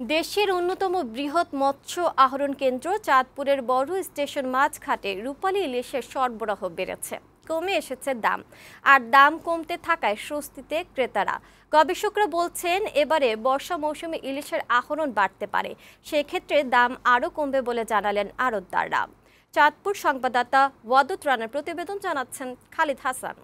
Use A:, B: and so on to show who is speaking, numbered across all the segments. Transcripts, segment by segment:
A: দেশের অন্যতম বৃহৎ মৎস্য আহরণ কেন্দ্র চাঁদপুরের বড় স্টেশন মাছঘাটে রূপালী ইলিশের সরবরাহ বেড়েছে, কমে এসেছে দাম। আর দাম কমতে থাকায় স্বস্তিতে ক্রেতারা। গবেষকরা বলছেন এবারে বর্ষা মৌসুমে ইলিশের আহরণ বাড়তে পারে, সেক্ষেত্রে দাম আরও কমবে বলে জানালেন আড়তদাররা। চাঁদপুর সংবাদদাতা ওয়াদুদ রানার প্রতিবেদন, জানাচ্ছেন খালিদ হাসান।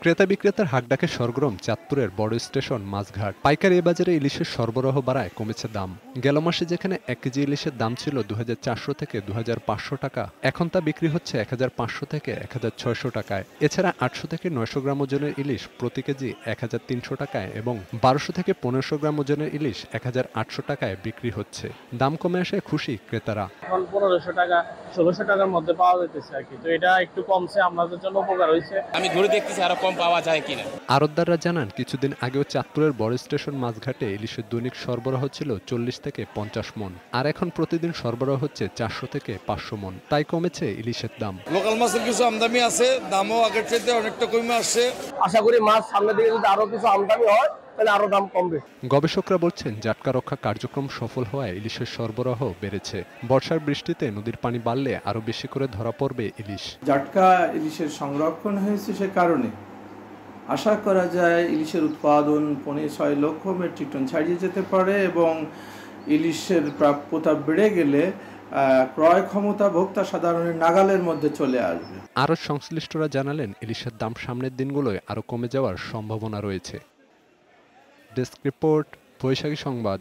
B: ক্রেতা বিক্রেতার হাকডাকে সরগরম চাঁদপুরের বড় স্টেশন মাছঘাট। পাইকারি বাজারে ইলিশের সরবরাহ বাড়ায় কমেছে দাম। গেল মাসে যেখানে 1 কেজি ইলিশের দাম ছিল 2400 থেকে 2500 টাকা, এখন তা বিক্রি হচ্ছে 1500 থেকে 1600 টাকায়। এছাড়া 800 থেকে 900 গ্রাম ওজনের ইলিশ প্রতি কেজি 1300 টাকায় এবং 1200 থেকে 1500 গ্রাম ওজনের ইলিশ 1800 টাকায় বিক্রি হচ্ছে। দাম কমে আসে খুশি ক্রেতারা।
C: এখন 1500 টাকা 1600 টাকার মধ্যে পাওয়া যাইতেছে আর কি, তো এটা একটু কমছে, আমাদের জন্য উপকার হয়েছে।
D: আমি ঘুরে দেখতেছি আরো কম পাওয়া যায় কিনা।
B: আড়তদাররা জানান কিছুদিন আগেও চাঁদপুরের বড় স্টেশন মাছঘাটে ইলিশের দৈনিক সরবরাহ ছিল 40 থেকে 50 মন, আর এখন প্রতিদিন সরবরাহ হচ্ছে 400 থেকে 500 মন। তাই কমেছে ইলিশের দাম।
E: লোকাল মাছের কিছু আমদানি আছে, দামও আগের চাইতে অনেকটা কমে আসছে।
C: আশা করি মাছ সামনের দিকে যদি আরো কিছু আমদানি হয় তাহলে আরো দাম কমবে।
B: গবেষকরা বলছেন জাটকা রক্ষা কার্যক্রম সফল হওয়ায় ইলিশের সরবরাহ বেড়েছে। বর্ষার বৃষ্টিতে নদীর পানি বাড়লে আরো বেশি করে ধরা পড়বে ইলিশ।
F: জাটকা ইলিশের সংরক্ষণ হয়েছে, সে কারণে আশা করা যায় ইলিশের উৎপাদন 6.5 লক্ষ মেট্রিক টন ছাড়িয়ে যেতে পারে এবং ইলিশের প্রাপ্যতা বেড়ে গেলে ক্রয় ক্ষমতা ভোক্তা সাধারণের নাগালের মধ্যে চলে আসবে।
B: আরো সংশ্লিষ্টরা জানালেন ইলিশের দাম সামনের দিনগুলোয় আরো কমে যাওয়ার সম্ভাবনা রয়েছে। ডেস্ক রিপোর্ট, বৈশাখী সংবাদ।